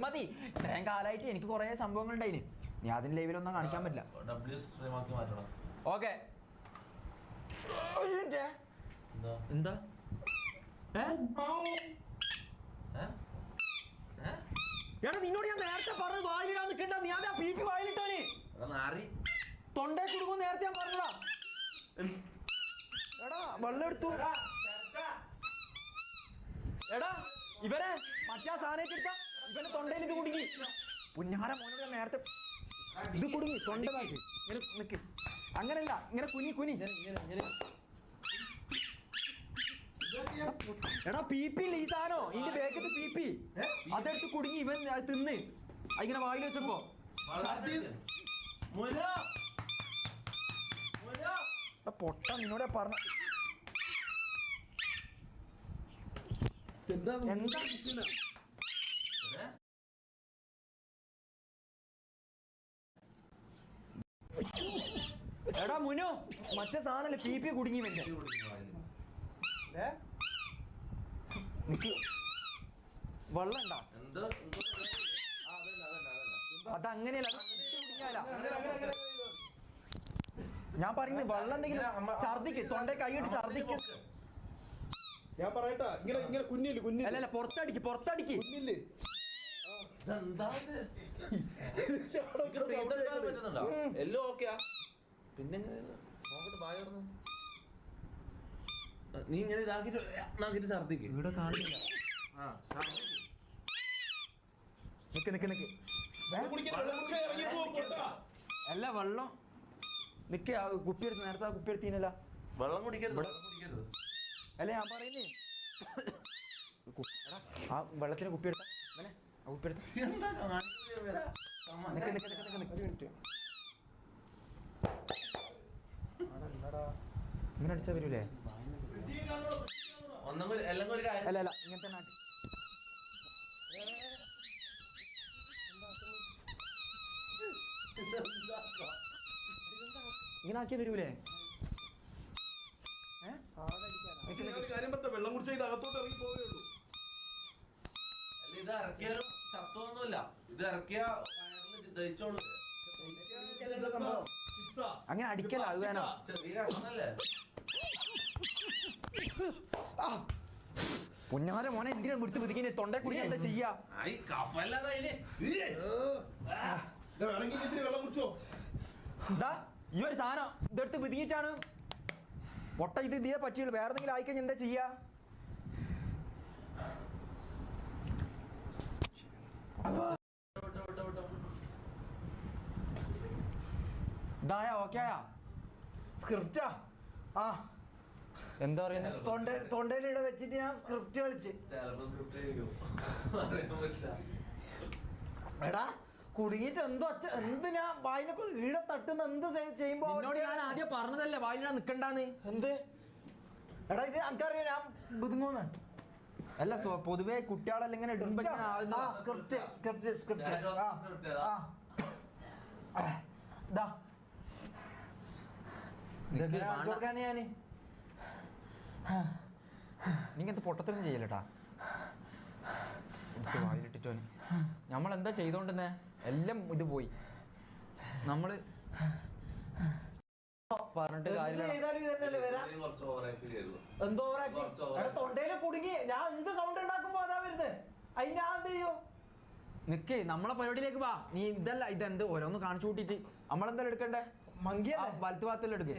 മതി. ഇത്രയും കാലമായിട്ട് എനിക്ക് കുറെ സംഭവങ്ങൾ ഉണ്ടായിന്. നീ അതിന് ലൈവിലൊന്നും കാണിക്കാൻ പറ്റില്ല. ഓക്കെ എന്താ നിന്നോട് ഞാൻ നേരത്തെ പറഞ്ഞത് വായിലിടാൻ നിൽക്കണ്ട. നീ അതാ പി പി വായിലിട്ടോന് തൊണ്ടേ കുടുങ്ങും. നേരത്തെ ഞാൻ പറഞ്ഞതാ. എടാ വെള്ളം എടുത്തു. എടാ ഇവനെ മറ്റാ സാധനം എടുത്ത ഇവനെ തൊണ്ടയിൽ ഇത് കുടുങ്ങി. പുന്നാര മോനോട് നേരത്തെ ഇത് കുടുങ്ങി തൊണ്ടതാക്കി. ഇങ്ങനെ നിക്ക്. അങ്ങനല്ല, ഇങ്ങനെ കുനി. എടാ പി പി ഇല്ല ഈ സാധനോ. ഇതിന്റെ ബേക്കത്ത് പി പി അതെടുത്ത് കുടുങ്ങി. ഇവൻ അത് തിന്ന് ഇങ്ങനെ വായിൽ വെച്ചപ്പോ പൊട്ട നിന്നോട് പറഞ്ഞ എന്താ എടാ മുനോ മറ്റേ സാധനല്ലേ പി പി കുടുങ്ങി. വെള്ളം ഉണ്ടാ അതങ്ങനെയല്ല. ഞാൻ പറയുന്നത് വെള്ളം എന്തെങ്കിലും ഛർദിക്ക്. തൊണ്ടേ കൈയിട്ട് ഛർദിക്ക്. ഞാൻ പറയട്ടാ ഇങ്ങനെ കുഞ്ഞില്ല അല്ലല്ല പുറത്തടിക്ക് കുഞ്ഞില്ലേ. എല്ലാം ഓക്കെയാ. പിന്നെ നീ ഇങ്ങനെ ഇതാക്കിട്ട് ഛർദിക്ക്. ഇവിടെ കാണില്ല. നിക്ക് അല്ല വെള്ളം നിക്ക്. കുപ്പിയെടുത്ത് നേരത്തെ ആ കുപ്പിയെടുത്തീനല്ല. വെള്ളം കുടിക്കരുത്. അല്ല ഞാൻ പറയുന്നേ ആ വെള്ളത്തിന് കുപ്പിയെടുത്ത ആ കുപ്പിയെടുത്ത ഇങ്ങനെ അടിച്ചാ വരൂലേ? അല്ല ഇങ്ങനത്തെ നാട്ടിൽ ഇങ്ങനെ ആക്കിയാ വരൂലേ? വെള്ളം കുടിച്ചാൽ ഇത് അകത്തോട്ട് ഇറങ്ങി പോവുകയുള്ളൂ. ഇത് ഇറക്കിയാലും ശബ്ദമൊന്നുമില്ല. ഇത് ഇറക്കിയ ദഹിച്ചോളൂ. അങ്ങനെ അടിക്കല. അത് വേണം. പുന്നാര മോനെ എന്തിനാ വിടുത്ത് പിടിക്കുന്ന? തൊണ്ടേ കുടിക്കാൻ എന്താ ചെയ്യാ? ഈ ഒരു സാധനം ഇതെടുത്ത് പിതിങ്ങിട്ടാണ് പൊട്ട. ഇത് ഇതേ പറ്റിയുള്ളൂ. വേറെ എന്തെങ്കിലും ആയിക്കഴിഞ്ഞാൽ എന്താ ചെയ്യാ? ഇതായാ ഓക്കെ ആയാ? സ്ക്രിപ്റ്റാ? ആ എന്താ പറയുന്നത്? തൊണ്ടയിലിടെ വെച്ചിട്ട് ഞാൻ സ്ക്രിപ്റ്റ് കളിച്ച്. എടാ കുടുങ്ങിട്ട് എന്തിനാ വായിനെ ഈടെ തട്ടുന്ന? എന്ത് ചെയ്യുമ്പോ ഞാൻ ആദ്യം പറഞ്ഞതല്ലേ വായിലിടാൻ നിക്കണ്ടാന്ന്. എന്ത് എടാ ഇത് എനിക്കറിയാം. ഞാൻ ബുദ്ധിമുന്ന് അല്ല പൊതുവെ കുട്ടികളെല്ലാം ഇങ്ങനെ ഇടുമ്പോ ഞാന് നിങ്ങനത്തെ പൊട്ടത്തിനും ചെയ്യലട്ടാ. വായിലിട്ടിട്ടോ നമ്മളെന്താ ചെയ്തോണ്ടിരുന്നേ? എല്ലാം ഇത് പോയി. നമ്മള് പറഞ്ഞിട്ട് തൊണ്ടയില് കുടുങ്ങി. ഞാൻ എന്ത് സൗണ്ട് ഉണ്ടാക്കുമ്പോ അതാ വരുന്നത്. അതിന് ഞാൻ എന്ത് ചെയ്യും? നിക്ക് നമ്മളെ പരിപാടിയിലേക്ക് വാ. നീ ഇതല്ല ഇതെന്ത് ഓരോന്ന് കാണിച്ചു കൂട്ടിട്ട് നമ്മളെന്തായാലും എടുക്കണ്ടേ? മങ്കിയ വലത്ത് ഭാഗത്തെല്ലാം എടുക്കേ.